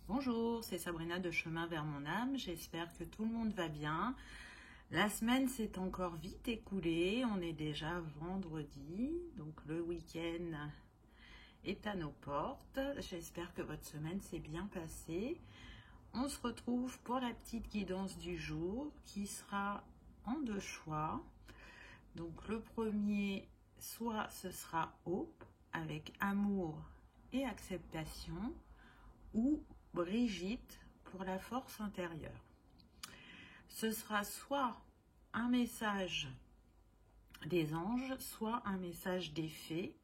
Bonjour, c'est Sabrina de Chemin vers mon âme. J'espère que tout le monde va bien. La semaine s'est encore vite écoulée. On est déjà vendredi, donc le week-end est à nos portes. J'espère que votre semaine s'est bien passée. On se retrouve pour la petite guidance du jour qui sera en deux choix. Donc le premier, soit ce sera Hope avec amour et acceptation, ou Brigitte pour la force intérieure. Ce sera soit un message des anges, soit un message des fées.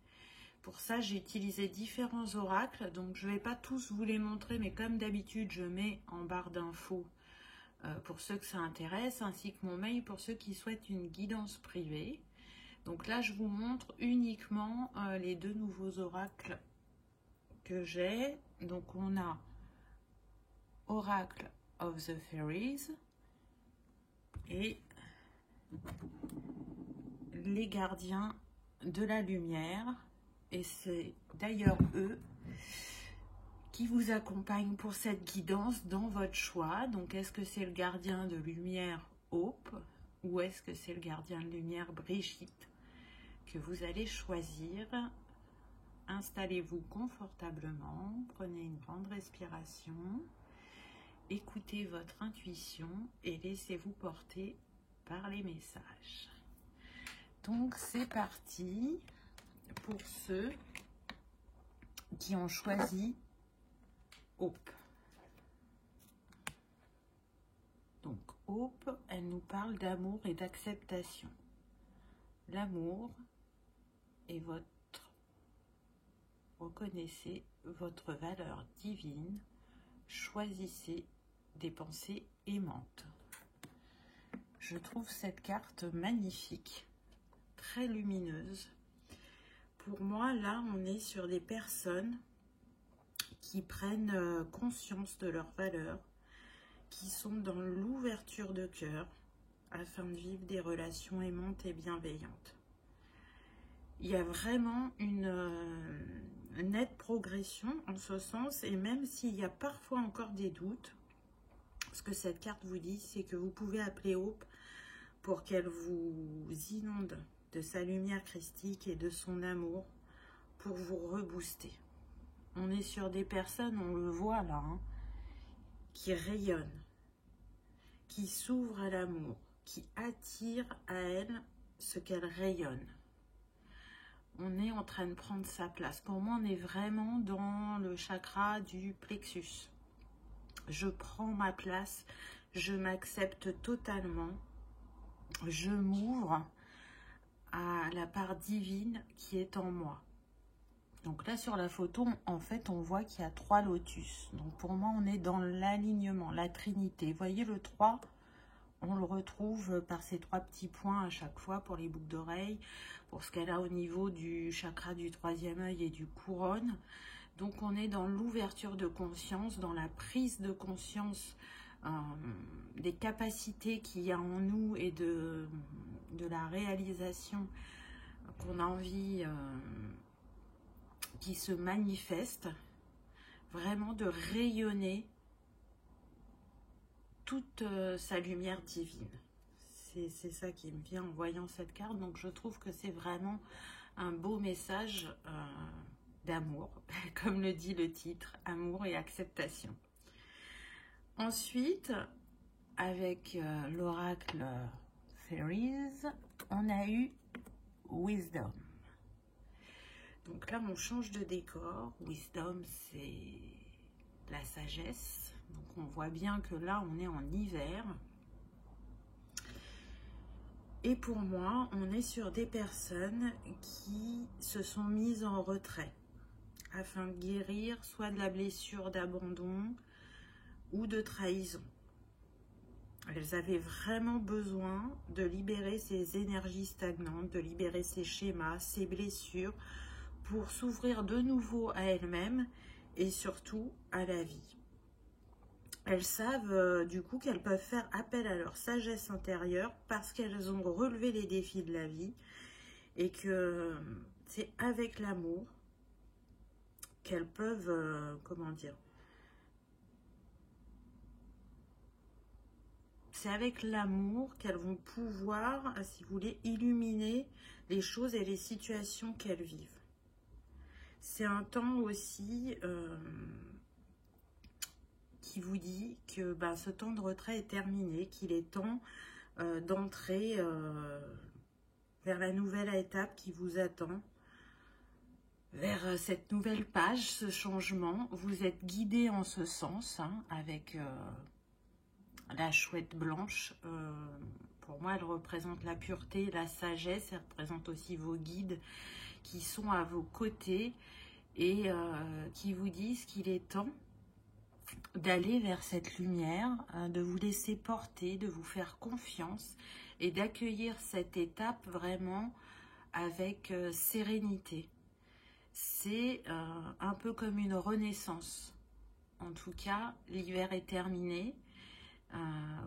Pour ça, j'ai utilisé différents oracles, donc je ne vais pas tous vous les montrer, mais comme d'habitude, je mets en barre d'infos pour ceux que ça intéresse, ainsi que mon mail pour ceux qui souhaitent une guidance privée. Donc là, je vous montre uniquement les deux nouveaux oracles que j'ai. Donc on a Oracle of the Fairies et les gardiens de la lumière, et c'est d'ailleurs eux qui vous accompagnent pour cette guidance dans votre choix. Donc est-ce que c'est le gardien de lumière Hope ou est-ce que c'est le gardien de lumière Brigitte que vous allez choisir? Installez-vous confortablement, prenez une grande respiration. Écoutez votre intuition et laissez-vous porter par les messages. Donc c'est parti pour ceux qui ont choisi Hope. Donc Hope, elle nous parle d'amour et d'acceptation. L'amour est reconnaissez votre valeur divine, choisissez des pensées aimantes. Je trouve cette carte magnifique, très lumineuse. Pour moi, là, on est sur des personnes qui prennent conscience de leurs valeurs, qui sont dans l'ouverture de cœur afin de vivre des relations aimantes et bienveillantes. Il y a vraiment une nette progression en ce sens, et même s'il y a parfois encore des doutes, ce que cette carte vous dit, c'est que vous pouvez appeler Hope pour qu'elle vous inonde de sa lumière christique et de son amour pour vous rebooster. On est sur des personnes, on le voit là, qui rayonnent, qui s'ouvrent à l'amour, qui attirent à elle ce qu'elle rayonne. On est en train de prendre sa place. Pour moi, on est vraiment dans le chakra du plexus. Je prends ma place, je m'accepte totalement, je m'ouvre à la part divine qui est en moi. Donc là, sur la photo, en fait, on voit qu'il y a 3 lotus. Donc pour moi, on est dans l'alignement, la trinité. Vous voyez le 3, on le retrouve par ces 3 petits points à chaque fois pour les boucles d'oreilles, pour ce qu'elle a au niveau du chakra du 3e œil et du couronne. Donc on est dans l'ouverture de conscience, dans la prise de conscience des capacités qu'il y a en nous et de la réalisation qu'on a envie qui se manifeste, vraiment de rayonner toute sa lumière divine. C'est ça qui me vient en voyant cette carte, donc je trouve que c'est vraiment un beau message d'amour, comme le dit le titre, amour et acceptation. Ensuite, avec l'oracle Fairies, on a eu Wisdom. Donc là, on change de décor. Wisdom, c'est la sagesse. Donc on voit bien que là, on est en hiver. Et pour moi, on est sur des personnes qui se sont mises en retrait afin de guérir soit de la blessure d'abandon ou de trahison. Elles avaient vraiment besoin de libérer ces énergies stagnantes, de libérer ces schémas, ces blessures, pour s'ouvrir de nouveau à elles-mêmes et surtout à la vie. Elles savent du coup qu'elles peuvent faire appel à leur sagesse intérieure parce qu'elles ont relevé les défis de la vie et que c'est avec l'amour qu'elles peuvent, comment dire, c'est avec l'amour qu'elles vont pouvoir, si vous voulez, illuminer les choses et les situations qu'elles vivent. C'est un temps aussi qui vous dit que ce temps de retrait est terminé, qu'il est temps d'entrer vers la nouvelle étape qui vous attend, vers cette nouvelle page, ce changement. Vous êtes guidé en ce sens, hein, avec la chouette blanche. Pour moi, elle représente la pureté, la sagesse. Elle représente aussi vos guides qui sont à vos côtés et qui vous disent qu'il est temps d'aller vers cette lumière, de vous laisser porter, de vous faire confiance et d'accueillir cette étape vraiment avec sérénité. C'est un peu comme une renaissance. En tout cas, l'hiver est terminé.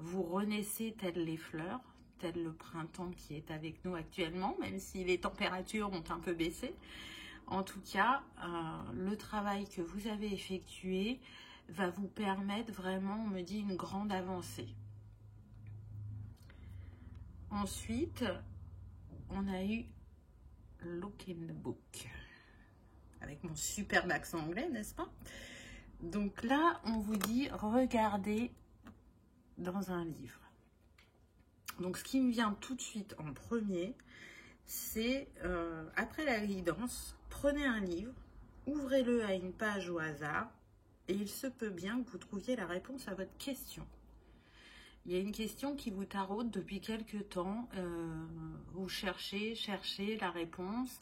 Vous renaissez telles les fleurs, tel le printemps qui est avec nous actuellement, même si les températures ont un peu baissé. En tout cas, le travail que vous avez effectué va vous permettre vraiment, on me dit, une grande avancée. Ensuite, on a eu Look in the Book, avec mon superbe accent anglais, n'est-ce pas? Donc là, on vous dit, regardez dans un livre. Donc ce qui me vient tout de suite en premier, c'est, après la guidance, prenez un livre, ouvrez-le à une page au hasard, et il se peut bien que vous trouviez la réponse à votre question. Il y a une question qui vous taraude depuis quelques temps, vous cherchez la réponse,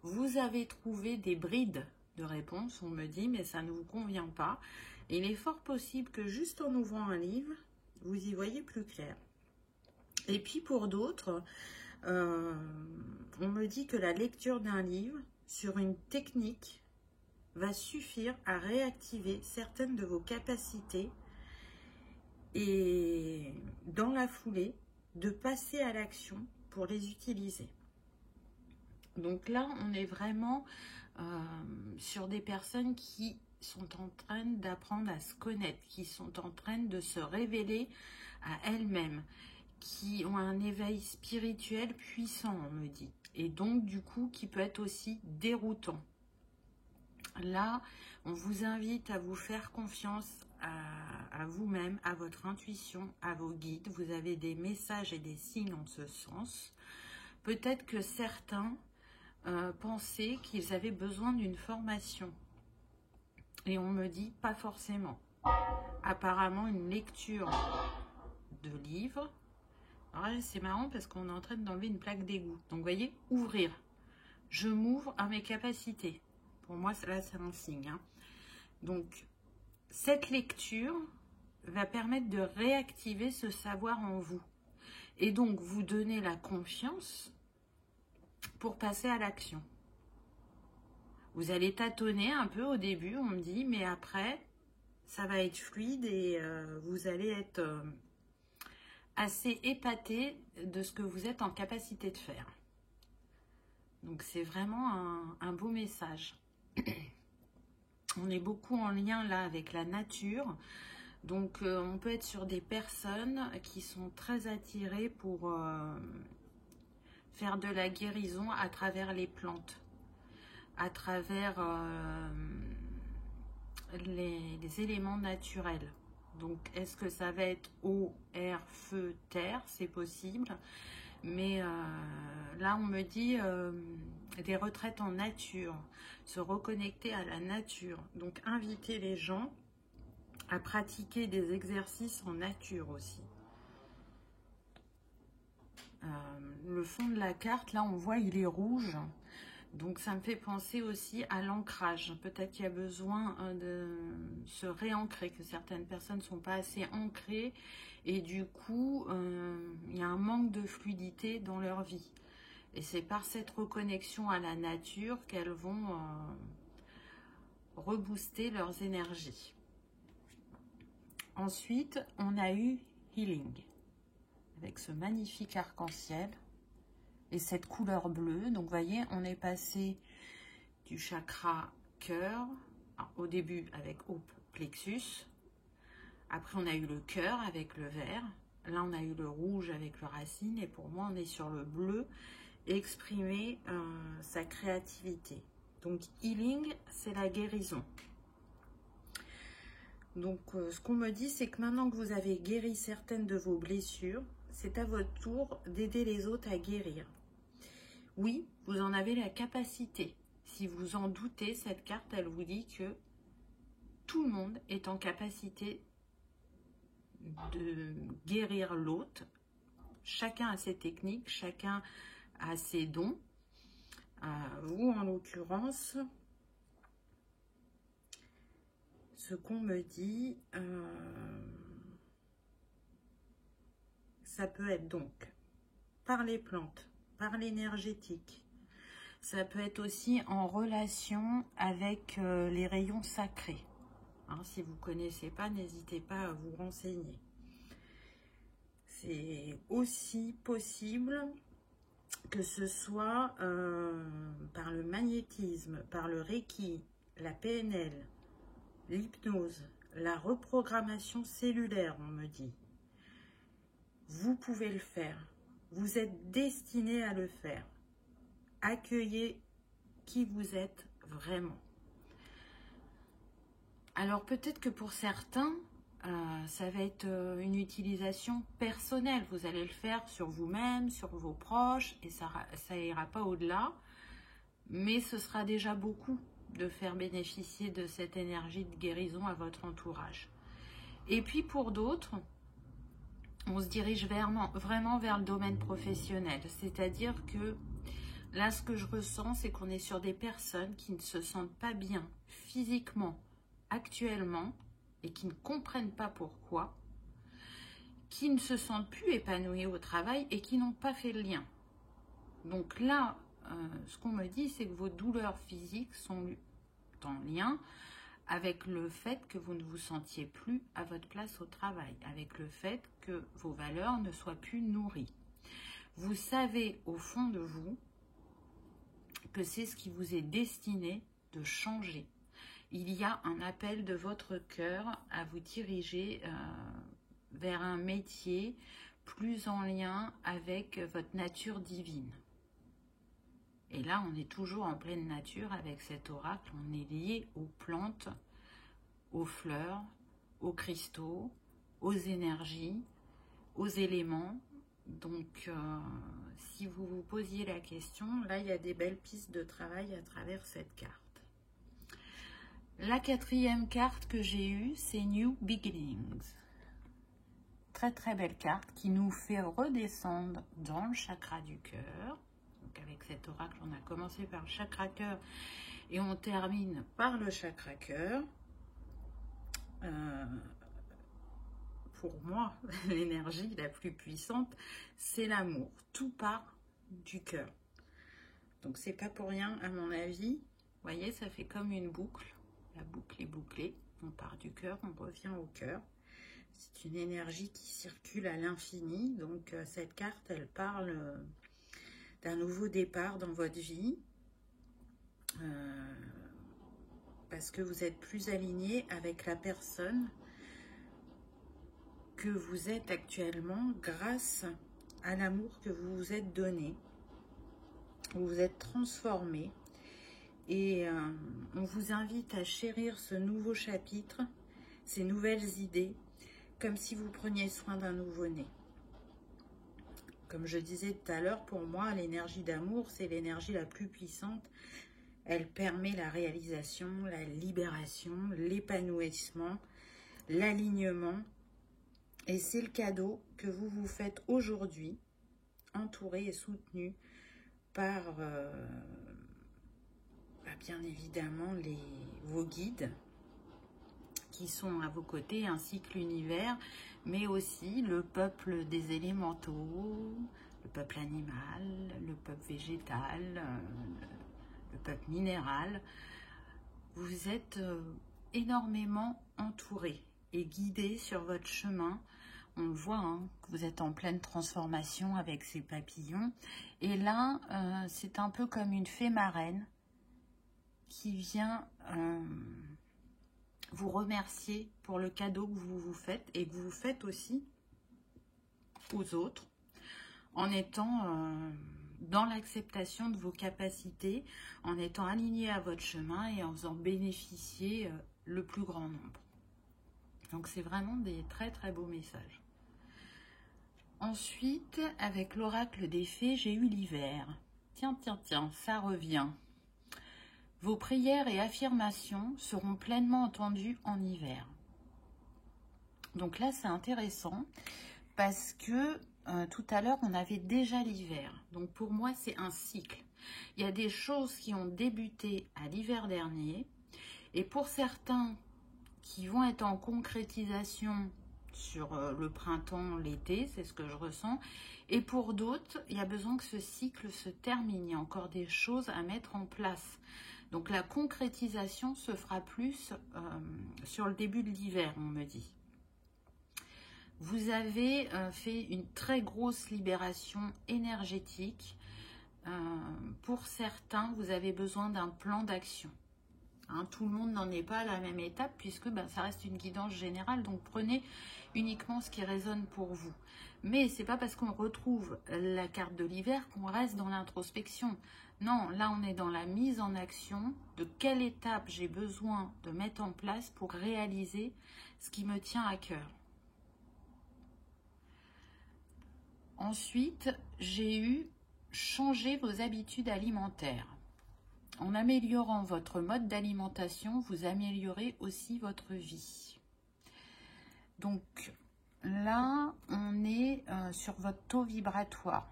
vous avez trouvé des brides de réponses, on me dit, mais ça ne vous convient pas. Et il est fort possible que juste en ouvrant un livre, vous y voyez plus clair. Et puis pour d'autres, on me dit que la lecture d'un livre sur une technique va suffire à réactiver certaines de vos capacités et dans la foulée, de passer à l'action pour les utiliser. Donc là, on est vraiment sur des personnes qui sont en train d'apprendre à se connaître, qui sont en train de se révéler à elles-mêmes, qui ont un éveil spirituel puissant, on me dit, et donc du coup qui peut être aussi déroutant. Là, on vous invite à vous faire confiance à vous-même, à votre intuition, à vos guides. Vous avez des messages et des signes en ce sens. Peut-être que certains pensaient qu'ils avaient besoin d'une formation. Et on me dit pas forcément. Apparemment, une lecture de livres. Alors là, c'est marrant parce qu'on est en train d'enlever une plaque d'égout. Donc, vous voyez, ouvrir. Je m'ouvre à mes capacités. Pour moi, là, c'est un signe. Hein. Donc, cette lecture va permettre de réactiver ce savoir en vous. Et donc, vous donner la confiance pour passer à l'action. Vous allez tâtonner un peu au début, on me dit, mais après, ça va être fluide et vous allez être assez épaté de ce que vous êtes en capacité de faire. Donc, c'est vraiment un beau message. On est beaucoup en lien là avec la nature. Donc, on peut être sur des personnes qui sont très attirées pour faire de la guérison à travers les plantes, à travers les éléments naturels. Donc, est-ce que ça va être eau, air, feu, terre? C'est possible. Mais là, on me dit des retraites en nature, se reconnecter à la nature. Donc, inviter les gens à pratiquer des exercices en nature aussi. Le fond de la carte, là, on voit, il est rouge. Donc, ça me fait penser aussi à l'ancrage. Peut-être qu'il y a besoin de se réancrer, que certaines personnes ne sont pas assez ancrées. Et du coup, il y a un manque de fluidité dans leur vie. Et c'est par cette reconnexion à la nature qu'elles vont rebooster leurs énergies. Ensuite, on a eu Healing, avec ce magnifique arc-en-ciel et cette couleur bleue. Donc, vous voyez, on est passé du chakra cœur, au début avec au plexus. Après, on a eu le cœur avec le vert. Là, on a eu le rouge avec le racine et pour moi, on est sur le bleu. Exprimer sa créativité. Donc, healing, c'est la guérison. Donc, ce qu'on me dit, c'est que maintenant que vous avez guéri certaines de vos blessures, c'est à votre tour d'aider les autres à guérir. Oui, vous en avez la capacité. Si vous en doutez, cette carte, elle vous dit que tout le monde est en capacité de guérir l'autre. Chacun a ses techniques, chacun a ses dons. Vous, en l'occurrence, ce qu'on me dit, ça peut être donc par les plantes, par l'énergétique. Ça peut être aussi en relation avec les rayons sacrés. Hein, si vous ne connaissez pas, n'hésitez pas à vous renseigner. C'est aussi possible que ce soit par le magnétisme, par le Reiki, la PNL, l'hypnose, la reprogrammation cellulaire, on me dit. Vous pouvez le faire. Vous êtes destiné à le faire. Accueillez qui vous êtes vraiment. Alors peut-être que pour certains, ça va être une utilisation personnelle. Vous allez le faire sur vous-même, sur vos proches, et ça ira pas au-delà. Mais ce sera déjà beaucoup de faire bénéficier de cette énergie de guérison à votre entourage. Et puis pour d'autres, on se dirige vraiment vers le domaine professionnel. C'est-à-dire que là, ce que je ressens, c'est qu'on est sur des personnes qui ne se sentent pas bien physiquement, actuellement, et qui ne comprennent pas pourquoi, qui ne se sentent plus épanouies au travail et qui n'ont pas fait le lien. Donc là, ce qu'on me dit, c'est que vos douleurs physiques sont en lien avec le fait que vous ne vous sentiez plus à votre place au travail, avec le fait que vos valeurs ne soient plus nourries. Vous savez au fond de vous que c'est ce qui vous est destiné de changer. Il y a un appel de votre cœur à vous diriger vers un métier plus en lien avec votre nature divine. Et là, on est toujours en pleine nature avec cet oracle. On est lié aux plantes, aux fleurs, aux cristaux, aux énergies, aux éléments. Donc, si vous vous posiez la question, là, il y a des belles pistes de travail à travers cette carte. La quatrième carte que j'ai eue, c'est New Beginnings. Très très belle carte qui nous fait redescendre dans le chakra du cœur. Donc avec cet oracle, on a commencé par le chakra cœur et on termine par le chakra cœur. Pour moi, l'énergie la plus puissante, c'est l'amour. Tout part du cœur. Donc c'est pas pour rien, à mon avis. Vous voyez, ça fait comme une boucle. La boucle est bouclée. On part du cœur, on revient au cœur. C'est une énergie qui circule à l'infini. Donc cette carte, elle parle d'un nouveau départ dans votre vie. Parce que vous êtes plus aligné avec la personne que vous êtes actuellement grâce à l'amour que vous vous êtes donné. Vous vous êtes transformé. Et on vous invite à chérir ce nouveau chapitre, ces nouvelles idées, comme si vous preniez soin d'un nouveau-né. Comme je disais tout à l'heure, pour moi, l'énergie d'amour, c'est l'énergie la plus puissante. Elle permet la réalisation, la libération, l'épanouissement, l'alignement. Et c'est le cadeau que vous vous faites aujourd'hui, entouré et soutenu par... bien évidemment vos guides qui sont à vos côtés, ainsi que l'univers, mais aussi le peuple des élémentaux, le peuple animal, le peuple végétal, le peuple minéral. Vous êtes énormément entourés et guidés sur votre chemin. On le voit, hein, que vous êtes en pleine transformation avec ces papillons. Et là, c'est un peu comme une fée marraine qui vient vous remercier pour le cadeau que vous vous faites et que vous faites aussi aux autres, en étant dans l'acceptation de vos capacités, en étant aligné à votre chemin et en faisant bénéficier le plus grand nombre. Donc c'est vraiment des très très beaux messages. Ensuite, avec l'oracle des fées, j'ai eu l'hiver. Tiens, ça revient. Vos prières et affirmations seront pleinement entendues en hiver. Donc là, c'est intéressant parce que tout à l'heure, on avait déjà l'hiver. Donc pour moi, c'est un cycle. Il y a des choses qui ont débuté à l'hiver dernier. Et pour certains qui vont être en concrétisation sur le printemps, l'été, c'est ce que je ressens. Et pour d'autres, il y a besoin que ce cycle se termine. Il y a encore des choses à mettre en place. Donc la concrétisation se fera plus sur le début de l'hiver, on me dit. Vous avez fait une très grosse libération énergétique. Pour certains, vous avez besoin d'un plan d'action. Hein, tout le monde n'en est pas à la même étape puisque ça reste une guidance générale. Donc prenez uniquement ce qui résonne pour vous. Mais c'est pas parce qu'on retrouve la carte de l'hiver qu'on reste dans l'introspection. Non, là on est dans la mise en action de quelle étape j'ai besoin de mettre en place pour réaliser ce qui me tient à cœur. Ensuite, j'ai eu changer vos habitudes alimentaires. En améliorant votre mode d'alimentation, vous améliorez aussi votre vie. Donc là, on est sur votre taux vibratoire.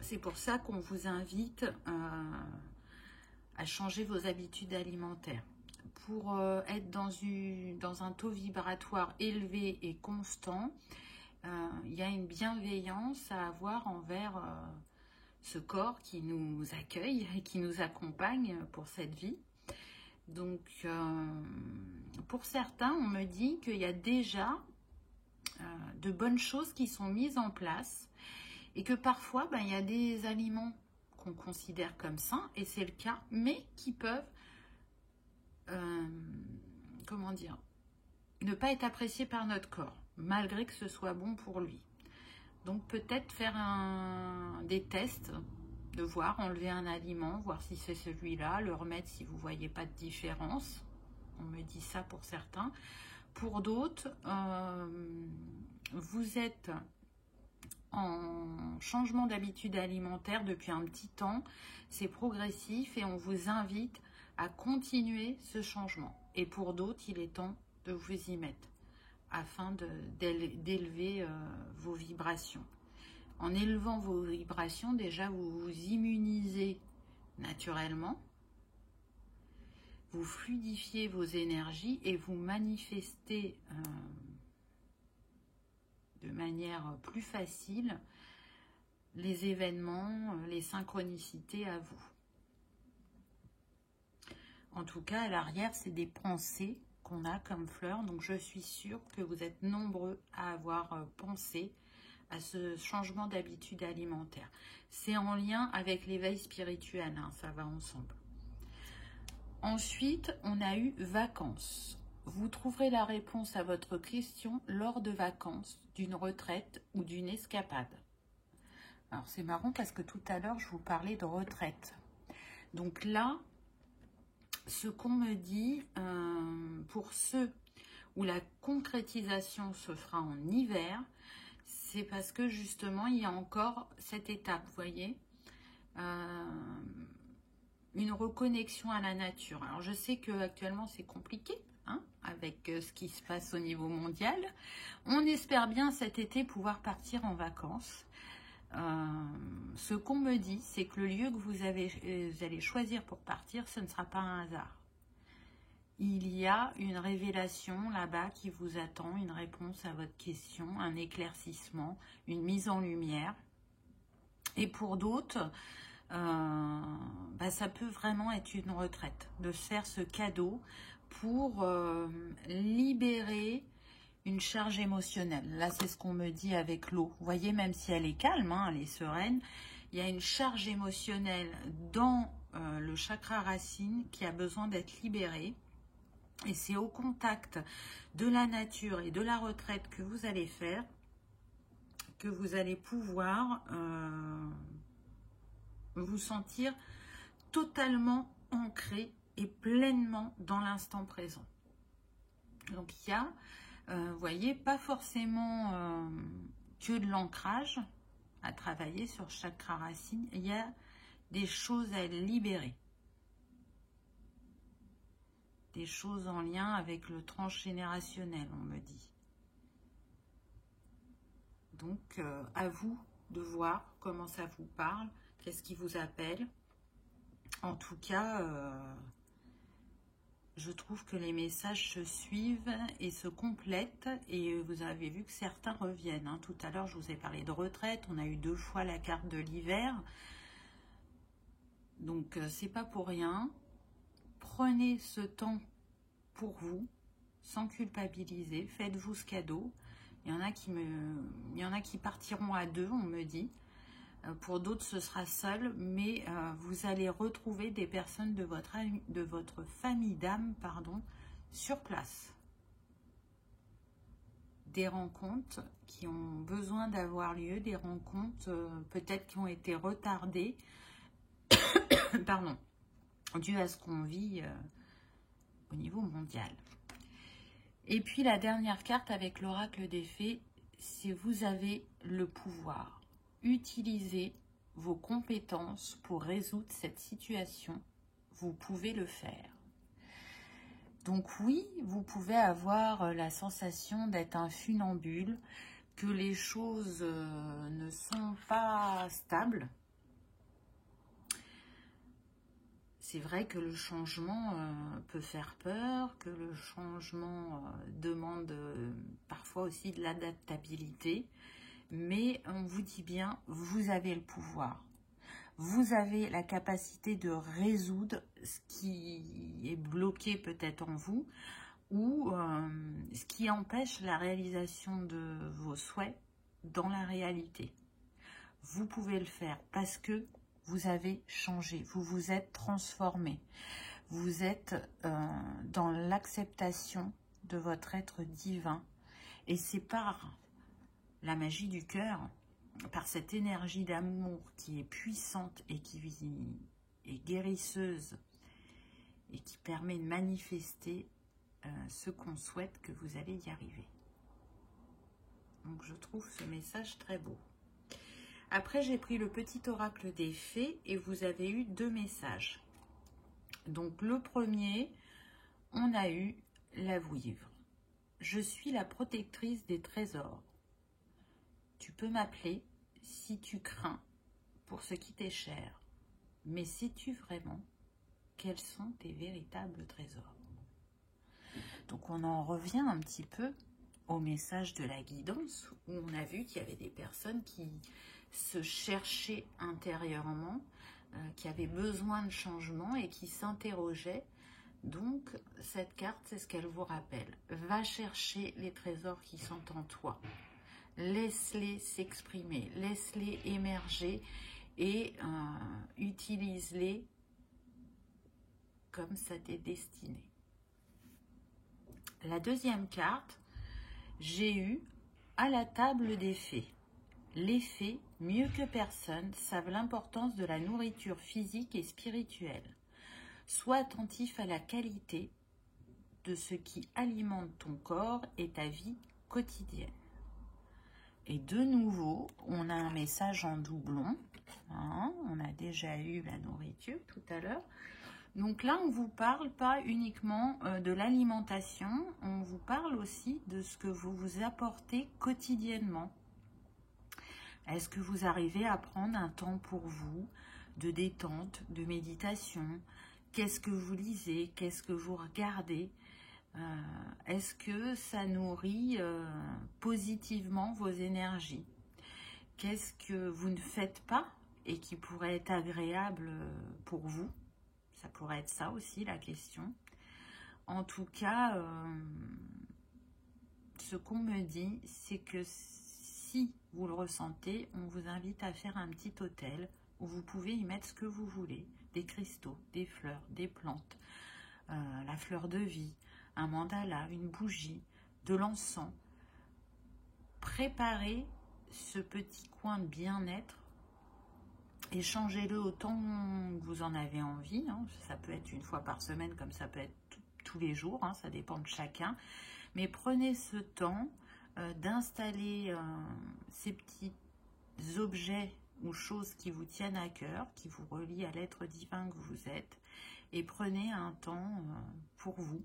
C'est pour ça qu'on vous invite à changer vos habitudes alimentaires. Pour être dans un taux vibratoire élevé et constant, il y a une bienveillance à avoir envers ce corps qui nous accueille et qui nous accompagne pour cette vie. Donc, pour certains, on me dit qu'il y a déjà de bonnes choses qui sont mises en place et que parfois, il y a des aliments qu'on considère comme sains, et c'est le cas, mais qui peuvent, comment dire, ne pas être appréciés par notre corps, malgré que ce soit bon pour lui. Donc peut-être faire des tests, de voir, enlever un aliment, voir si c'est celui-là, le remettre si vous ne voyez pas de différence. On me dit ça pour certains. Pour d'autres, vous êtes en changement d'habitude alimentaire depuis un petit temps. C'est progressif et on vous invite à continuer ce changement. Et pour d'autres, il est temps de vous y mettre afin d'élever vos vibrations. En élevant vos vibrations, déjà vous vous immunisez naturellement, vous fluidifiez vos énergies et vous manifestez de manière plus facile les événements, les synchronicités à vous. En tout cas, à l'arrière, c'est des pensées qu'on a comme fleurs. Donc, je suis sûre que vous êtes nombreux à avoir pensé à ce changement d'habitude alimentaire. C'est en lien avec l'éveil spirituel, hein, ça va ensemble. Ensuite, on a eu vacances. Vous trouverez la réponse à votre question lors de vacances, d'une retraite ou d'une escapade. Alors, c'est marrant parce que tout à l'heure, je vous parlais de retraite. Donc là, ce qu'on me dit, pour ceux où la concrétisation se fera en hiver, c'est parce que justement, il y a encore cette étape, vous voyez, une reconnexion à la nature. Alors, je sais qu'actuellement, c'est compliqué, hein, avec ce qui se passe au niveau mondial. On espère bien cet été pouvoir partir en vacances. Ce qu'on me dit, c'est que le lieu que vous allez choisir pour partir, ce ne sera pas un hasard. Il y a une révélation là-bas qui vous attend, une réponse à votre question, un éclaircissement, une mise en lumière. Et pour d'autres, ça peut vraiment être une retraite, de se faire ce cadeau pour libérer une charge émotionnelle. Là, c'est ce qu'on me dit avec l'eau. Vous voyez, même si elle est calme, hein, elle est sereine, il y a une charge émotionnelle dans le chakra racine qui a besoin d'être libérée. Et c'est au contact de la nature et de la retraite que vous allez faire que vous allez pouvoir vous sentir totalement ancré et pleinement dans l'instant présent. Donc il y a, vous voyez, pas forcément que de l'ancrage à travailler sur chakra racine, il y a des choses à libérer. Des choses en lien avec le transgénérationnel, on me dit. Donc, à vous de voir comment ça vous parle, qu'est-ce qui vous appelle. En tout cas, je trouve que les messages se suivent et se complètent. Et vous avez vu que certains reviennent. Hein. Tout à l'heure, je vous ai parlé de retraite. On a eu 2 fois la carte de l'hiver. Donc, c'est pas pour rien. Prenez ce temps pour vous, sans culpabiliser. Faites-vous ce cadeau. Il y en a qui partiront à 2, on me dit. Pour d'autres, ce sera seul, mais vous allez retrouver des personnes de votre famille d'âme, sur place. Des rencontres qui ont besoin d'avoir lieu, des rencontres peut-être qui ont été retardées, dû à ce qu'on vit au niveau mondial. Et puis la dernière carte avec l'oracle des fées, c'est vous avez le pouvoir. Utilisez vos compétences pour résoudre cette situation. Vous pouvez le faire. Donc oui, vous pouvez avoir la sensation d'être un funambule, que les choses ne sont pas stables. C'est vrai que le changement peut faire peur, que le changement demande parfois aussi de l'adaptabilité, mais on vous dit bien, vous avez le pouvoir. Vous avez la capacité de résoudre ce qui est bloqué peut-être en vous, ou ce qui empêche la réalisation de vos souhaits dans la réalité. Vous pouvez le faire parce que vous avez changé, vous vous êtes transformé, vous êtes dans l'acceptation de votre être divin, et c'est par la magie du cœur, par cette énergie d'amour qui est puissante et qui est guérisseuse et qui permet de manifester ce qu'on souhaite, que vous allez y arriver. Donc je trouve ce message très beau. Après, j'ai pris le petit oracle des fées et vous avez eu 2 messages. Donc, le premier, on a eu la vouivre. Je suis la protectrice des trésors. Tu peux m'appeler si tu crains pour ce qui t'est cher. Mais sais-tu vraiment quels sont tes véritables trésors? Donc, on en revient un petit peu au message de la guidance, où on a vu qu'il y avait des personnes qui se cherchaient intérieurement, qui avaient besoin de changement et qui s'interrogeaient. Donc, cette carte, c'est ce qu'elle vous rappelle. Va chercher les trésors qui sont en toi. Laisse-les s'exprimer, laisse-les émerger et utilise-les comme ça t'est destiné. La deuxième carte, j'ai eu à la table des fées. Les fées, mieux que personne, savent l'importance de la nourriture physique et spirituelle. Sois attentif à la qualité de ce qui alimente ton corps et ta vie quotidienne. Et de nouveau, on a un message en doublon. Hein, on a déjà eu la nourriture tout à l'heure. Donc là, on ne vous parle pas uniquement de l'alimentation, on vous parle aussi de ce que vous vous apportez quotidiennement. Est-ce que vous arrivez à prendre un temps pour vous, de détente, de méditation? Qu'est-ce que vous lisez? Qu'est-ce que vous regardez? Est-ce que ça nourrit positivement vos énergies? Qu'est-ce que vous ne faites pas et qui pourrait être agréable pour vous? Ça pourrait être ça aussi la question. En tout cas, ce qu'on me dit, c'est que si vous le ressentez, on vous invite à faire un petit hôtel où vous pouvez y mettre ce que vous voulez. Des cristaux, des fleurs, des plantes, la fleur de vie, un mandala, une bougie, de l'encens. Préparez ce petit coin de bien-être et changez-le autant que vous en avez envie. Hein. Ça peut être une fois par semaine, comme ça peut être tous les jours, hein, ça dépend de chacun. Mais prenez ce temps d'installer ces petits objets ou choses qui vous tiennent à cœur, qui vous relient à l'être divin que vous êtes, et prenez un temps pour vous,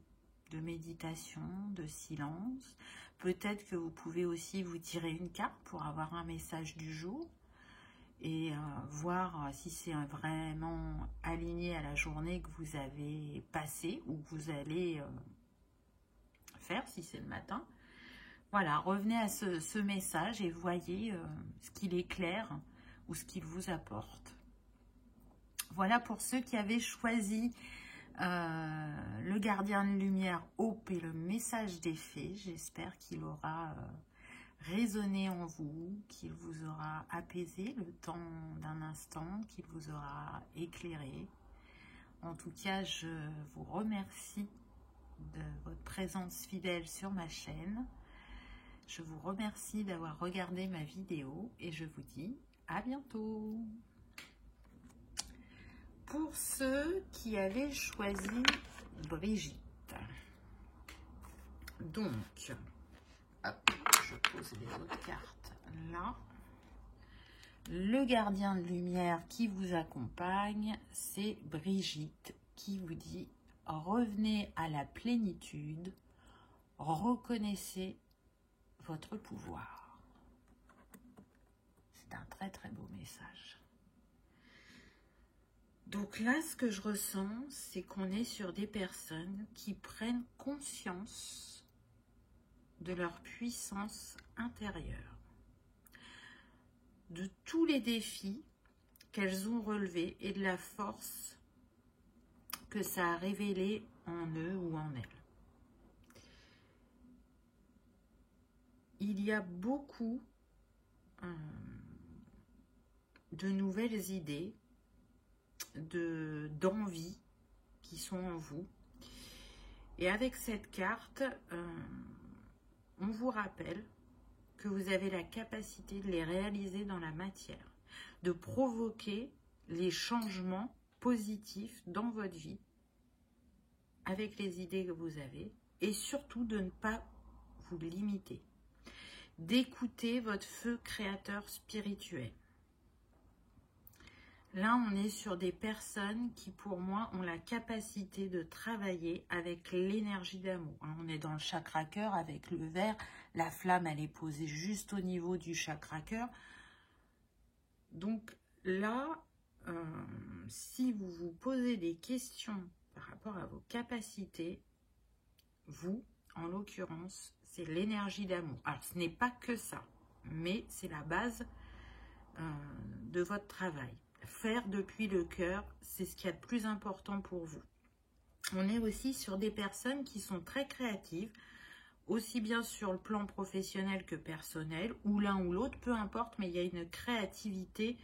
de méditation, de silence. Peut-être que vous pouvez aussi vous tirer une carte pour avoir un message du jour et voir si c'est vraiment aligné à la journée que vous avez passée ou que vous allez faire si c'est le matin. Voilà, revenez à ce message et voyez ce qu'il éclaire ou ce qu'il vous apporte. Voilà pour ceux qui avaient choisi le gardien de lumière Hope et le message des fées. J'espère qu'il aura résonné en vous, qu'il vous aura apaisé le temps d'un instant, qu'il vous aura éclairé. En tout cas, je vous remercie de votre présence fidèle sur ma chaîne. Je vous remercie d'avoir regardé ma vidéo et je vous dis à bientôt. Pour ceux qui avaient choisi Brigitte, donc, hop, je pose les autres cartes là. Le gardien de lumière qui vous accompagne, c'est Brigitte qui vous dit « Revenez à la plénitude, reconnaissez votre pouvoir ». C'est un très très beau message. Donc là, ce que je ressens, c'est qu'on est sur des personnes qui prennent conscience de leur puissance intérieure, de tous les défis qu'elles ont relevés et de la force que ça a révélé en eux ou en elles. Il y a beaucoup de nouvelles idées, d'envie qui sont en vous. Et avec cette carte, on vous rappelle que vous avez la capacité de les réaliser dans la matière, de provoquer les changements positifs dans votre vie avec les idées que vous avez et surtout de ne pas vous limiter, d'écouter votre feu créateur spirituel. Là, on est sur des personnes qui, pour moi, ont la capacité de travailler avec l'énergie d'amour. On est dans le chakra cœur avec le vert. La flamme, elle est posée juste au niveau du chakra cœur. Donc là, si vous vous posez des questions par rapport à vos capacités, vous, en l'occurrence, c'est l'énergie d'amour. Alors, ce n'est pas que ça, mais c'est la base de votre travail. Faire depuis le cœur, c'est ce qu'il y a de plus important pour vous. On est aussi sur des personnes qui sont très créatives, aussi bien sur le plan professionnel que personnel, ou l'un ou l'autre, peu importe, mais il y a une créativité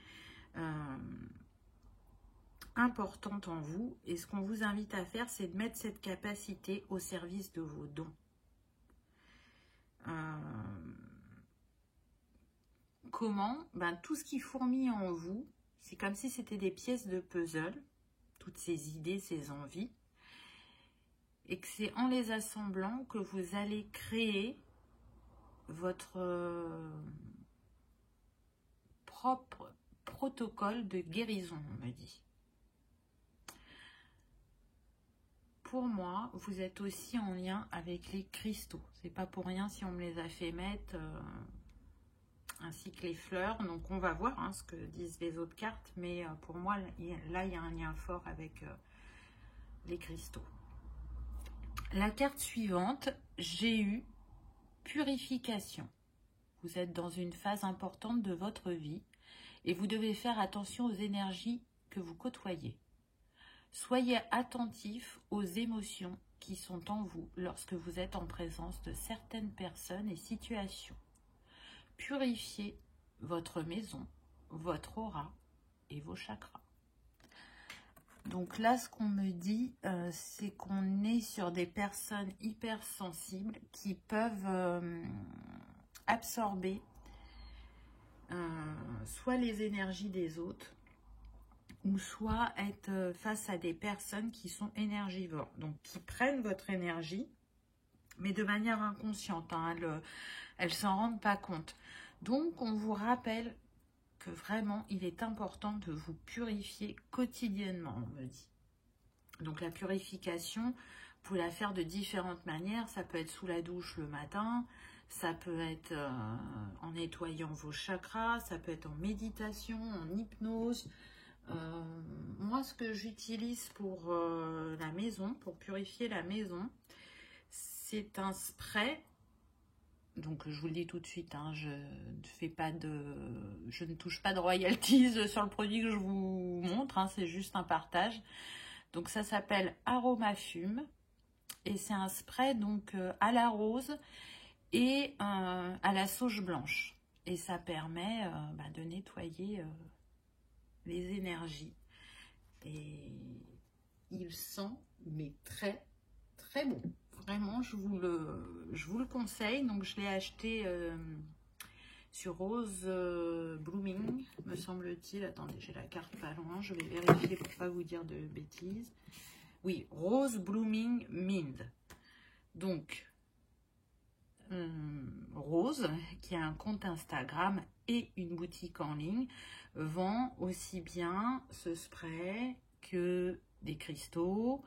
importante en vous. Et ce qu'on vous invite à faire, c'est de mettre cette capacité au service de vos dons. Comment? Tout ce qui fourmille en vous, c'est comme si c'était des pièces de puzzle, toutes ces idées, ces envies, et que c'est en les assemblant que vous allez créer votre propre protocole de guérison, on me dit. Pour moi, vous êtes aussi en lien avec les cristaux. C'est pas pour rien si on me les a fait mettre... ainsi que les fleurs, donc on va voir ce que disent les autres cartes, mais pour moi, là, il y a un lien fort avec les cristaux. La carte suivante, j'ai eu purification. Vous êtes dans une phase importante de votre vie et vous devez faire attention aux énergies que vous côtoyez. Soyez attentif aux émotions qui sont en vous lorsque vous êtes en présence de certaines personnes et situations. Purifiez votre maison, votre aura et vos chakras. Donc là, ce qu'on me dit, c'est qu'on est sur des personnes hypersensibles qui peuvent absorber soit les énergies des autres, ou soit être face à des personnes qui sont énergivores, donc qui prennent votre énergie, mais de manière inconsciente, hein, elles s'en rendent pas compte. Donc on vous rappelle que vraiment il est important de vous purifier quotidiennement, on me dit. Donc la purification, vous pouvez la faire de différentes manières, ça peut être sous la douche le matin, ça peut être en nettoyant vos chakras, ça peut être en méditation, en hypnose. Moi, ce que j'utilise pour la maison, pour purifier la maison, c'est un spray. Donc, je vous le dis tout de suite, hein, je ne touche pas de royalties sur le produit que je vous montre, hein, c'est juste un partage. Donc, ça s'appelle Aromafume et c'est un spray donc à la rose et à la sauge blanche. Et ça permet de nettoyer les énergies. Et il sent mais très très bon. Vraiment, je vous le conseille. Donc je l'ai acheté sur Rose Blooming, me semble-t-il. Attendez, j'ai la carte pas loin, je vais vérifier pour pas vous dire de bêtises. Oui, Rose Blooming Mind. Donc Rose, qui a un compte Instagram et une boutique en ligne, vend aussi bien ce spray que des cristaux,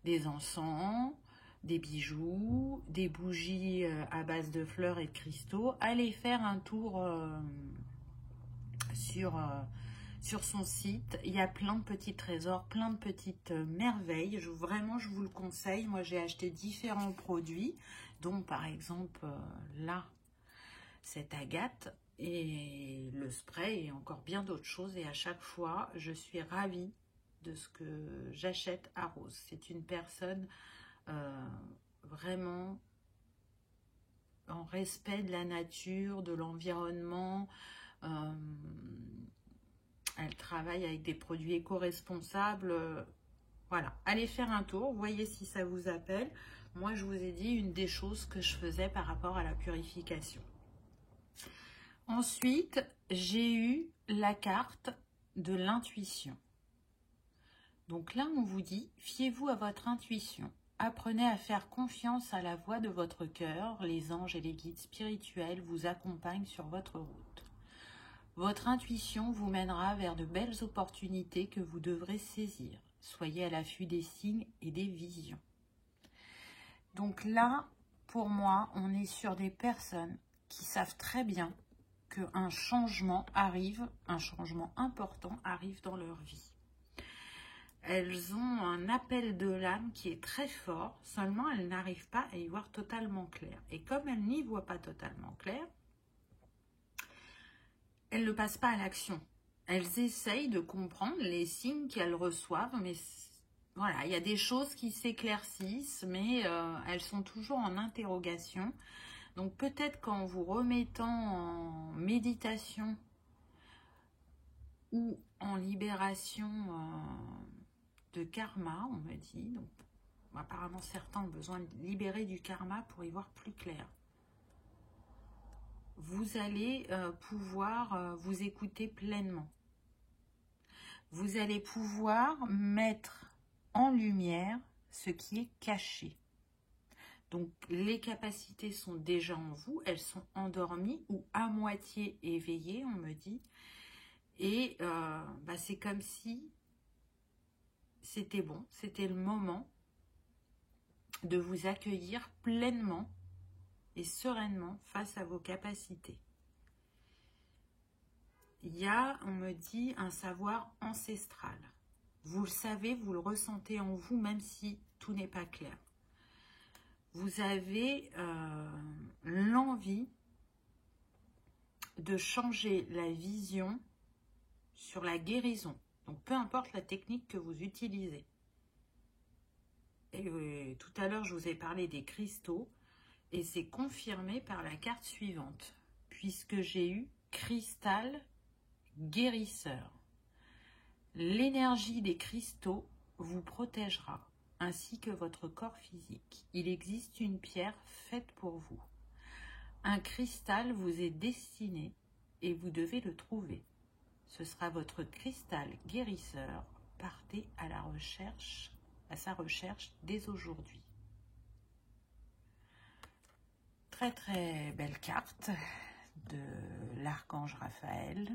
des encens, des bijoux, des bougies à base de fleurs et de cristaux. Allez faire un tour sur son site. Il y a plein de petits trésors, plein de petites merveilles. Vraiment, je vous le conseille. Moi, j'ai acheté différents produits, dont par exemple là, cette agate et le spray et encore bien d'autres choses. Et à chaque fois, je suis ravie de ce que j'achète à Rose. C'est une personne vraiment en respect de la nature, de l'environnement. Elle travaille avec des produits éco-responsables. Voilà, allez faire un tour, voyez si ça vous appelle. Moi, je vous ai dit une des choses que je faisais par rapport à la purification. Ensuite, j'ai eu la carte de l'intuition. Donc là, on vous dit, fiez-vous à votre intuition. Apprenez à faire confiance à la voix de votre cœur. Les anges et les guides spirituels vous accompagnent sur votre route. Votre intuition vous mènera vers de belles opportunités que vous devrez saisir. Soyez à l'affût des signes et des visions. Donc là, pour moi, on est sur des personnes qui savent très bien qu'un changement arrive, un changement important arrive dans leur vie. Elles ont un appel de l'âme qui est très fort, seulement elles n'arrivent pas à y voir totalement clair. Et comme elles n'y voient pas totalement clair, elles ne passent pas à l'action. Elles essayent de comprendre les signes qu'elles reçoivent, mais voilà, il y a des choses qui s'éclaircissent, mais elles sont toujours en interrogation. Donc peut-être qu'en vous remettant en méditation ou en libération de karma, on me dit, donc apparemment certains ont besoin de libérer du karma pour y voir plus clair. Vous allez pouvoir vous écouter pleinement. Vous allez pouvoir mettre en lumière ce qui est caché. Donc les capacités sont déjà en vous, elles sont endormies ou à moitié éveillées, on me dit. Et c'est comme si c'était bon, c'était le moment de vous accueillir pleinement et sereinement face à vos capacités. Il y a, on me dit, un savoir ancestral. Vous le savez, vous le ressentez en vous, même si tout n'est pas clair. Vous avez l'envie de changer la vision sur la guérison. Donc, peu importe la technique que vous utilisez. Et tout à l'heure, je vous ai parlé des cristaux. Et c'est confirmé par la carte suivante. Puisque j'ai eu cristal guérisseur. L'énergie des cristaux vous protégera, ainsi que votre corps physique. Il existe une pierre faite pour vous. Un cristal vous est destiné et vous devez le trouver. Ce sera votre cristal guérisseur. Partez à sa recherche dès aujourd'hui. Très très belle carte de l'archange Raphaël.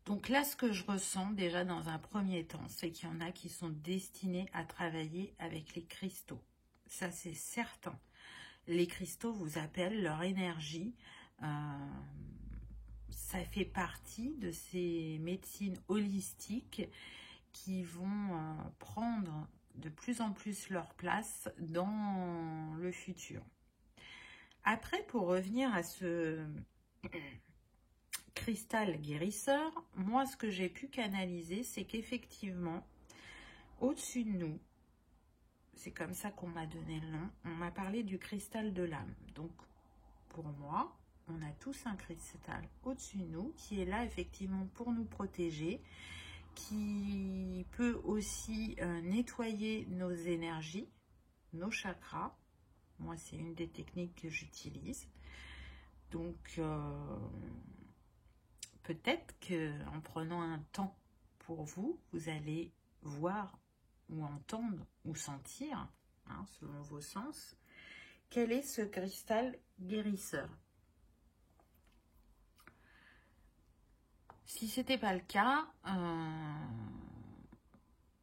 Donc là, ce que je ressens déjà dans un premier temps, c'est qu'il y en a qui sont destinés à travailler avec les cristaux. Ça, c'est certain. Les cristaux vous appellent, leur énergie. Ça fait partie de ces médecines holistiques qui vont prendre de plus en plus leur place dans le futur. Après, pour revenir à ce cristal guérisseur, moi, ce que j'ai pu canaliser, c'est qu'effectivement, au-dessus de nous, c'est comme ça qu'on m'a donné le nom, on m'a parlé du cristal de l'âme. Donc, pour moi, on a tous un cristal au-dessus de nous qui est là, effectivement, pour nous protéger, qui peut aussi nettoyer nos énergies, nos chakras. Moi, c'est une des techniques que j'utilise. Donc, peut-être qu'en prenant un temps pour vous, vous allez voir ou entendre ou sentir, hein, selon vos sens, quel est ce cristal guérisseur. Si ce n'était pas le cas,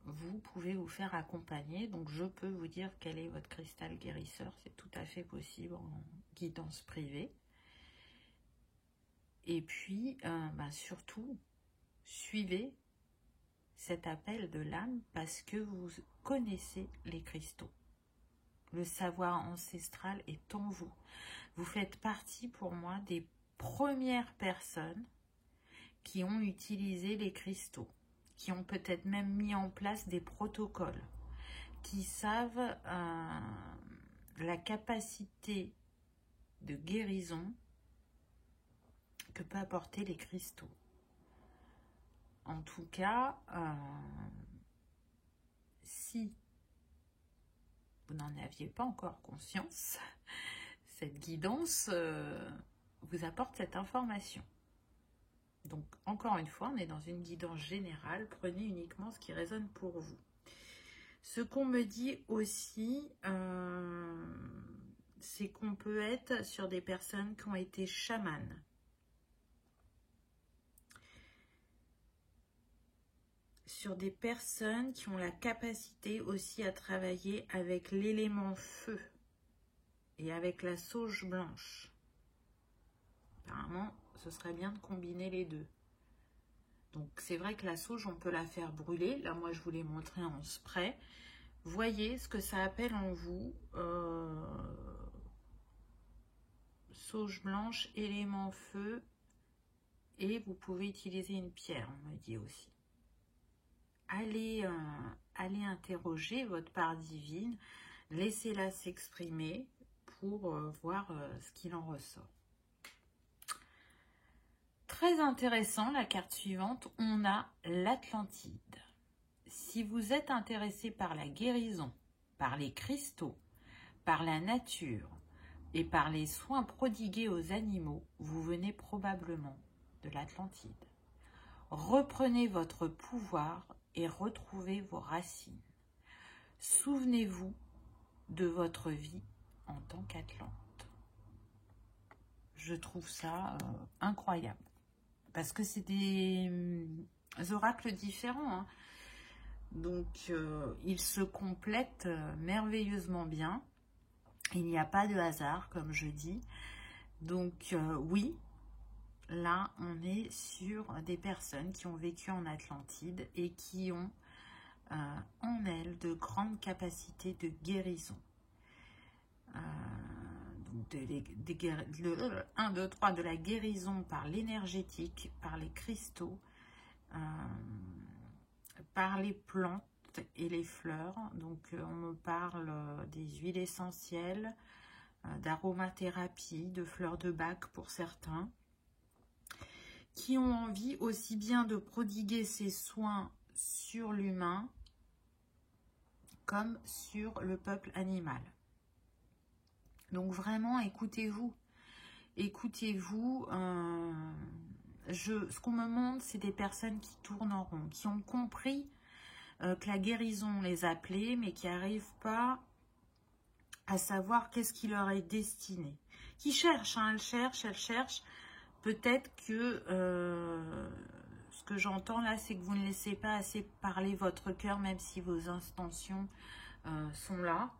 vous pouvez vous faire accompagner. Donc, je peux vous dire quel est votre cristal guérisseur. C'est tout à fait possible en guidance privée. Et puis, surtout, suivez cet appel de l'âme parce que vous connaissez les cristaux. Le savoir ancestral est en vous. Vous faites partie, pour moi, des premières personnes qui ont utilisé les cristaux, qui ont peut-être même mis en place des protocoles, qui savent la capacité de guérison que peut apporter les cristaux. En tout cas, si vous n'en aviez pas encore conscience, cette guidance vous apporte cette information. Donc, encore une fois, on est dans une guidance générale. Prenez uniquement ce qui résonne pour vous. Ce qu'on me dit aussi, c'est qu'on peut être sur des personnes qui ont été chamanes. Sur des personnes qui ont la capacité aussi à travailler avec l'élément feu et avec la sauge blanche. Apparemment, ce serait bien de combiner les deux. Donc, c'est vrai que la sauge, on peut la faire brûler. Là, moi, je vous l'ai montré en spray. Voyez ce que ça appelle en vous. Sauge blanche, élément feu. Et vous pouvez utiliser une pierre, on me dit aussi. Allez interroger votre part divine. Laissez-la s'exprimer pour voir ce qu'il en ressort. Très intéressant, la carte suivante, on a l'Atlantide. Si vous êtes intéressé par la guérison, par les cristaux, par la nature et par les soins prodigués aux animaux, vous venez probablement de l'Atlantide. Reprenez votre pouvoir et retrouvez vos racines. Souvenez-vous de votre vie en tant qu'Atlante. Je trouve ça incroyable. Parce que c'est des oracles différents. Hein. Donc, ils se complètent merveilleusement bien. Il n'y a pas de hasard, comme je dis. Donc, oui, là, on est sur des personnes qui ont vécu en Atlantide et qui ont en elles de grandes capacités de guérison. Le 1, 2, 3 de la guérison par l'énergétique, par les cristaux, par les plantes et les fleurs. Donc on me parle des huiles essentielles, d'aromathérapie, de fleurs de bac pour certains, qui ont envie aussi bien de prodiguer ces soins sur l'humain comme sur le peuple animal. Donc vraiment, écoutez-vous. écoutez-vous. Ce qu'on me montre, c'est des personnes qui tournent en rond, qui ont compris que la guérison les appelait, mais qui n'arrivent pas à savoir qu'est-ce qui leur est destiné. Qui cherchent, hein, elles cherchent. Peut-être que ce que j'entends là, c'est que vous ne laissez pas assez parler votre cœur, même si vos intentions sont là.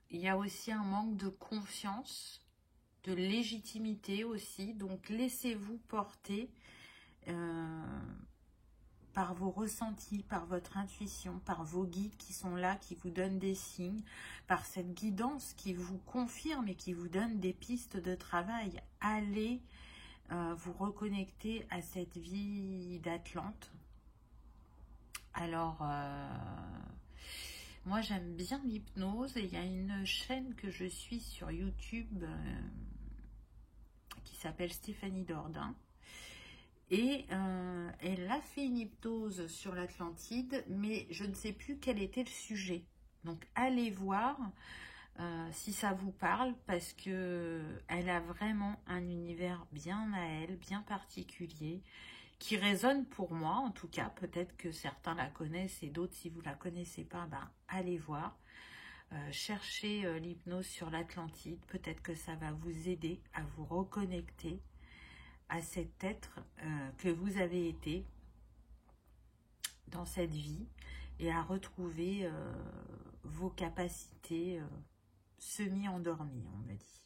Il y a aussi un manque de confiance, de légitimité aussi. Donc, laissez-vous porter par vos ressentis, par votre intuition, par vos guides qui sont là, qui vous donnent des signes, par cette guidance qui vous confirme et qui vous donne des pistes de travail. Allez vous reconnecter à cette vie d'Atlante. Alors, moi j'aime bien l'hypnose et il y a une chaîne que je suis sur YouTube qui s'appelle Stéphanie Dordain. Et elle a fait une hypnose sur l'Atlantide, mais je ne sais plus quel était le sujet. Donc allez voir si ça vous parle, parce que elle a vraiment un univers bien à elle, bien particulier, qui résonne pour moi en tout cas. Peut-être que certains la connaissent et d'autres, si vous ne la connaissez pas, ben, allez voir. Cherchez l'hypnose sur l'Atlantide, peut-être que ça va vous aider à vous reconnecter à cet être que vous avez été dans cette vie et à retrouver vos capacités semi-endormies, on me dit.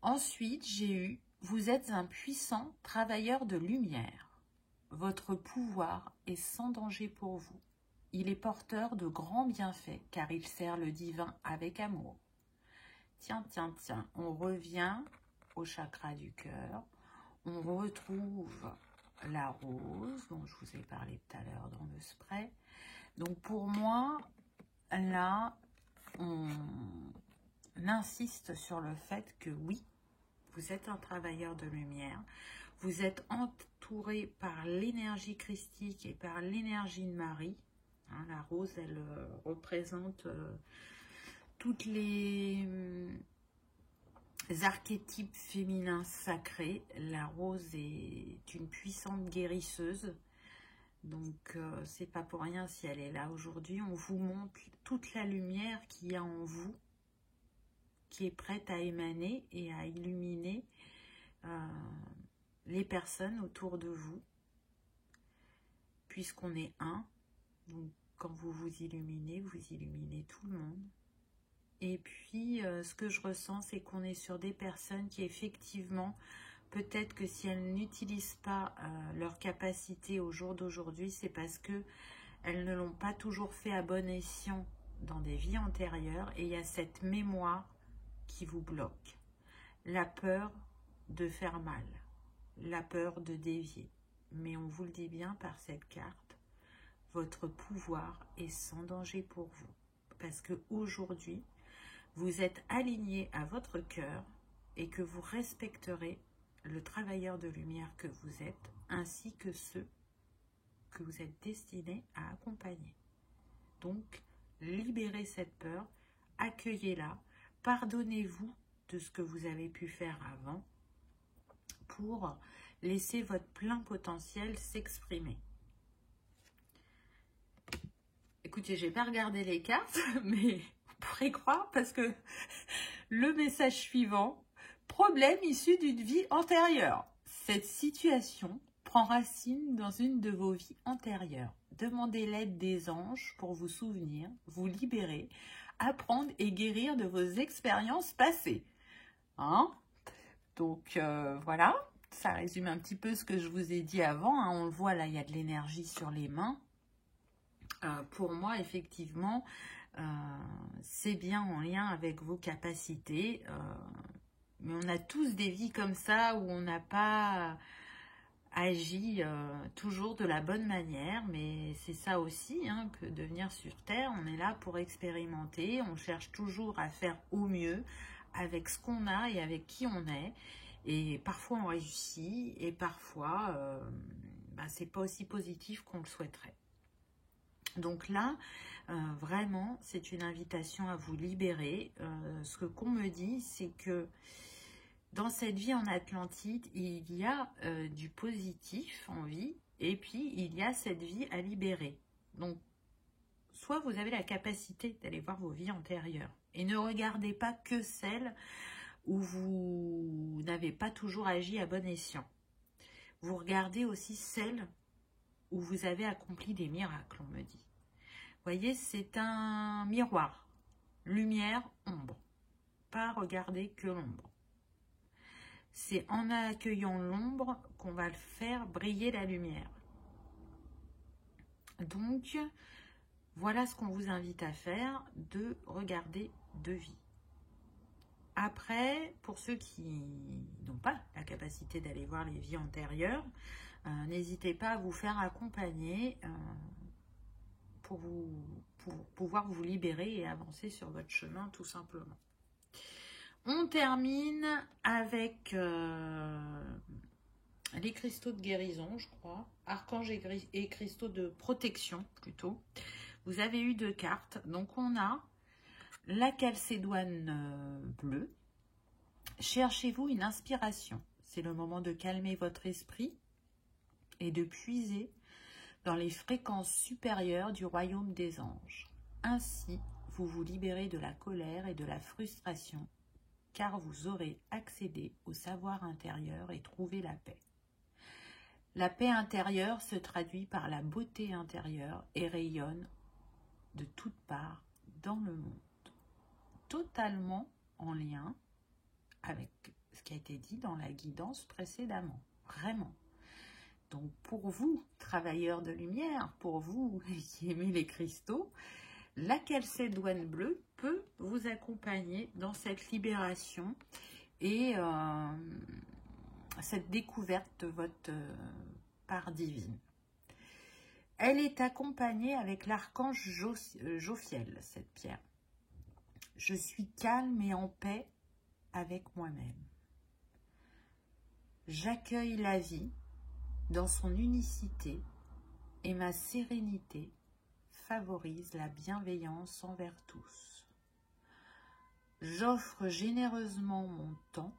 Ensuite, j'ai eu « Vous êtes un puissant travailleur de lumière. Votre pouvoir est sans danger pour vous. Il est porteur de grands bienfaits car il sert le divin avec amour. » Tiens, tiens, tiens, on revient au chakra du cœur. On retrouve la rose dont je vous ai parlé tout à l'heure dans le spray. Donc pour moi, là, on insiste sur le fait que oui, vous êtes un travailleur de lumière. Vous êtes entouré par l'énergie christique et par l'énergie de Marie. Hein, la rose, elle représente toutes les archétypes féminins sacrés. La rose est une puissante guérisseuse. Donc, c'est pas pour rien si elle est là aujourd'hui. On vous montre toute la lumière qu'il y a en vous, qui est prête à émaner et à illuminer les personnes autour de vous. Puisqu'on est un, donc quand vous vous illuminez tout le monde. Et puis, ce que je ressens, c'est qu'on est sur des personnes qui, effectivement, peut-être que si elles n'utilisent pas leur capacité au jour d'aujourd'hui, c'est parce que elles ne l'ont pas toujours fait à bon escient dans des vies antérieures. Et il y a cette mémoire qui vous bloque. La peur de faire mal, la peur de dévier. Mais on vous le dit bien par cette carte, votre pouvoir est sans danger pour vous. Parce qu'aujourd'hui, vous êtes aligné à votre cœur et que vous respecterez le travailleur de lumière que vous êtes, ainsi que ceux que vous êtes destinés à accompagner. Donc, libérez cette peur, accueillez-la, pardonnez-vous de ce que vous avez pu faire avant pour laisser votre plein potentiel s'exprimer. Écoutez, j'ai pas regardé les cartes, mais vous pourrez croire parce que le message suivant, problème issu d'une vie antérieure. Cette situation prend racine dans une de vos vies antérieures. Demandez l'aide des anges pour vous souvenir, vous libérer, apprendre et guérir de vos expériences passées. Hein? Donc voilà, ça résume un petit peu ce que je vous ai dit avant. Hein. On le voit là, il y a de l'énergie sur les mains. Pour moi, effectivement, c'est bien en lien avec vos capacités. Mais on a tous des vies comme ça où on n'a pas agi toujours de la bonne manière. Mais c'est ça aussi, hein, que de venir sur Terre. On est là pour expérimenter. On cherche toujours à faire au mieux avec ce qu'on a et avec qui on est. Et parfois on réussit et parfois c'est pas aussi positif qu'on le souhaiterait. Donc là, vraiment, c'est une invitation à vous libérer. Ce qu'on me dit, c'est que dans cette vie en Atlantide, il y a du positif en vie, et puis il y a cette vie à libérer. Donc, soit vous avez la capacité d'aller voir vos vies antérieures, et ne regardez pas que celles où vous n'avez pas toujours agi à bon escient. Vous regardez aussi celles où vous avez accompli des miracles, on me dit. Vous voyez, c'est un miroir. Lumière, ombre. Pas regarder que l'ombre. C'est en accueillant l'ombre qu'on va faire briller la lumière. Donc, voilà ce qu'on vous invite à faire, de regarder deux vies. Après, pour ceux qui n'ont pas la capacité d'aller voir les vies antérieures, n'hésitez pas à vous faire accompagner pour pouvoir vous libérer et avancer sur votre chemin tout simplement. On termine avec les cristaux de guérison, je crois. Archange et cristaux de protection, plutôt. Vous avez eu 2 cartes. Donc, on a la calcédoine bleue. Cherchez-vous une inspiration. C'est le moment de calmer votre esprit et de puiser dans les fréquences supérieures du royaume des anges. Ainsi, vous vous libérez de la colère et de la frustration, car vous aurez accédé au savoir intérieur et trouvé la paix. La paix intérieure se traduit par la beauté intérieure et rayonne de toutes parts dans le monde. Totalement en lien avec ce qui a été dit dans la guidance précédemment. Vraiment. Donc pour vous, travailleurs de lumière, pour vous qui aimez les cristaux, la calcédoine bleue peut vous accompagner dans cette libération et cette découverte de votre part divine. Elle est accompagnée avec l'archange Jophiel, cette pierre. Je suis calme et en paix avec moi-même. J'accueille la vie dans son unicité et ma sérénité favorise la bienveillance envers tous. J'offre généreusement mon temps,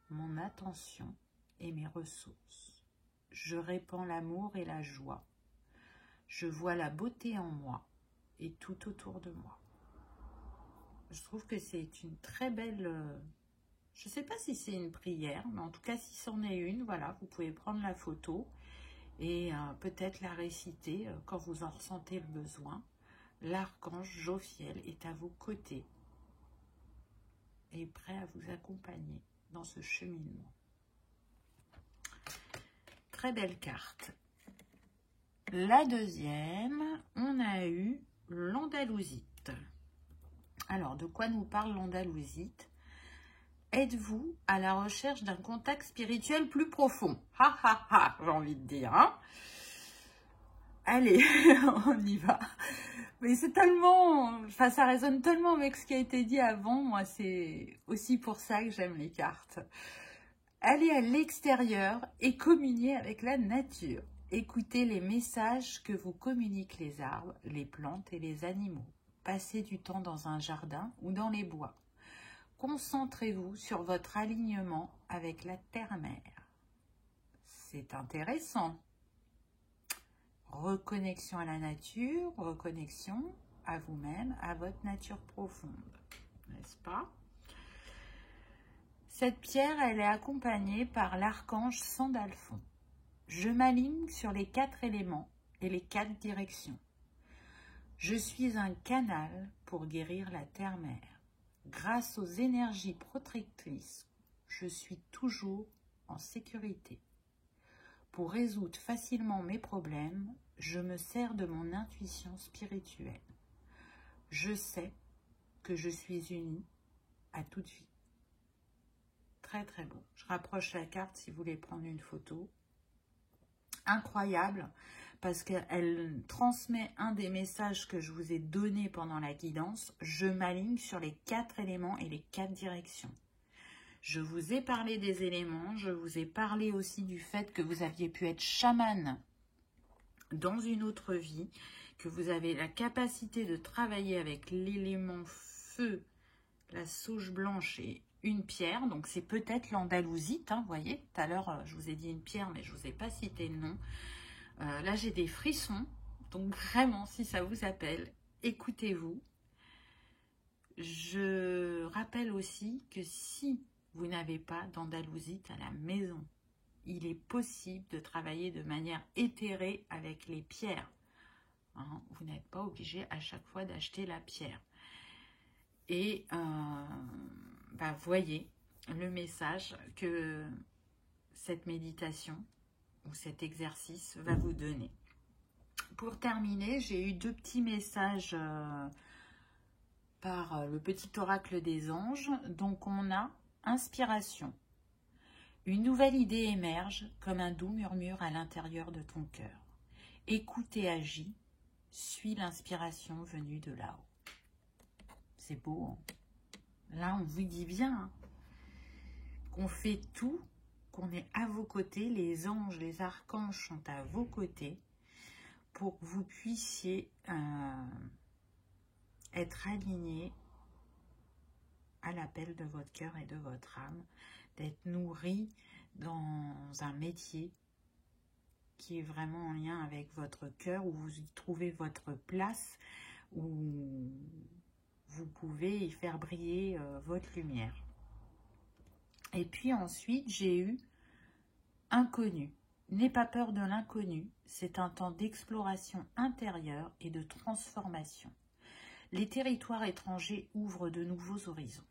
mon attention et mes ressources. Je répands l'amour et la joie. Je vois la beauté en moi et tout autour de moi. Je trouve que c'est une très belle... je ne sais pas si c'est une prière, mais en tout cas, si c'en est une, voilà, vous pouvez prendre la photo et peut-être la réciter quand vous en ressentez le besoin. L'archange Jophiel est à vos côtés et prêt à vous accompagner dans ce cheminement. Très belle carte. La deuxième, on a eu l'Andalusite. Alors, de quoi nous parle l'Andalusite? Êtes-vous à la recherche d'un contact spirituel plus profond? Ha ha ha, j'ai envie de dire. Hein, allez, on y va. Mais c'est tellement... Enfin, ça résonne tellement avec ce qui a été dit avant. Moi, c'est aussi pour ça que j'aime les cartes. Allez à l'extérieur et communiez avec la nature. Écoutez les messages que vous communiquent les arbres, les plantes et les animaux. Passez du temps dans un jardin ou dans les bois. Concentrez-vous sur votre alignement avec la terre-mère. C'est intéressant. Reconnexion à la nature, reconnexion à vous-même, à votre nature profonde. N'est-ce pas? Cette pierre, elle est accompagnée par l'archange Sandalphon. Je m'aligne sur les 4 éléments et les 4 directions. Je suis un canal pour guérir la terre-mère. Grâce aux énergies protectrices, je suis toujours en sécurité. Pour résoudre facilement mes problèmes, je me sers de mon intuition spirituelle. Je sais que je suis unie à toute vie. Très très beau. Je rapproche la carte si vous voulez prendre une photo. Incroyable, parce qu'elle transmet un des messages que je vous ai donné pendant la guidance. Je m'aligne sur les 4 éléments et les 4 directions. Je vous ai parlé des éléments, je vous ai parlé aussi du fait que vous aviez pu être chamane dans une autre vie, que vous avez la capacité de travailler avec l'élément feu, la sauge blanche et une pierre. Donc c'est peut-être l'andalousite, hein, vous voyez. Tout à l'heure, je vous ai dit une pierre, mais je ne vous ai pas cité le nom. Là, j'ai des frissons. Donc vraiment, si ça vous appelle, écoutez-vous. Je rappelle aussi que si vous n'avez pas d'andalousite à la maison, il est possible de travailler de manière éthérée avec les pierres. Hein, vous n'êtes pas obligé à chaque fois d'acheter la pierre. Et voyez le message que cette méditation ou cet exercice va vous donner. Pour terminer, j'ai eu 2 petits messages par le petit oracle des anges. Donc on a inspiration. Une nouvelle idée émerge comme un doux murmure à l'intérieur de ton cœur. Écoute et agis, suis l'inspiration venue de là-haut. C'est beau, hein? Là, on vous dit bien hein, qu'on fait tout, qu'on est à vos côtés. Les anges, les archanges sont à vos côtés pour que vous puissiez être alignés à l'appel de votre cœur et de votre âme, d'être nourris dans un métier qui est vraiment en lien avec votre cœur, où vous y trouvez votre place, où vous pouvez y faire briller votre lumière. Et puis ensuite, j'ai eu inconnu. N'aie pas peur de l'inconnu, c'est un temps d'exploration intérieure et de transformation. Les territoires étrangers ouvrent de nouveaux horizons.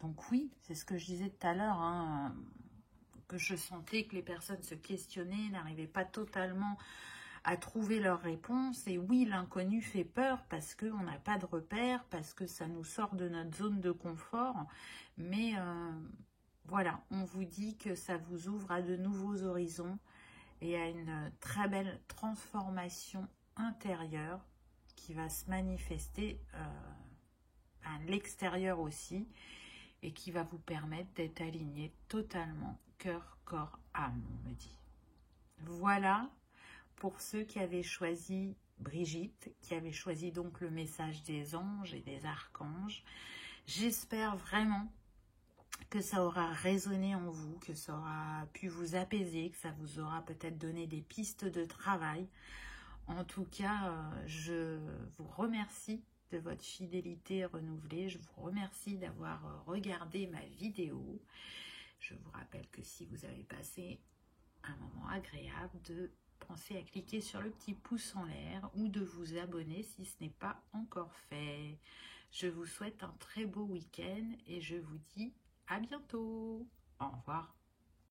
Donc oui, c'est ce que je disais tout à l'heure, hein, que je sentais que les personnes se questionnaient, n'arrivaient pas totalement à trouver leurs réponses. Et oui, l'inconnu fait peur parce qu'on n'a pas de repères, parce que ça nous sort de notre zone de confort. Mais voilà, on vous dit que ça vous ouvre à de nouveaux horizons et à une très belle transformation intérieure qui va se manifester à l'extérieur aussi et qui va vous permettre d'être aligné totalement cœur, corps, âme, on me dit. Voilà pour ceux qui avaient choisi Brigitte, qui avaient choisi donc le message des anges et des archanges. J'espère vraiment que ça aura résonné en vous, que ça aura pu vous apaiser, que ça vous aura peut-être donné des pistes de travail. En tout cas, je vous remercie de votre fidélité renouvelée. Je vous remercie d'avoir regardé ma vidéo. Je vous rappelle que si vous avez passé un moment agréable, de penser à cliquer sur le petit pouce en l'air ou de vous abonner si ce n'est pas encore fait. Je vous souhaite un très beau week-end et je vous dis à bientôt. Au revoir.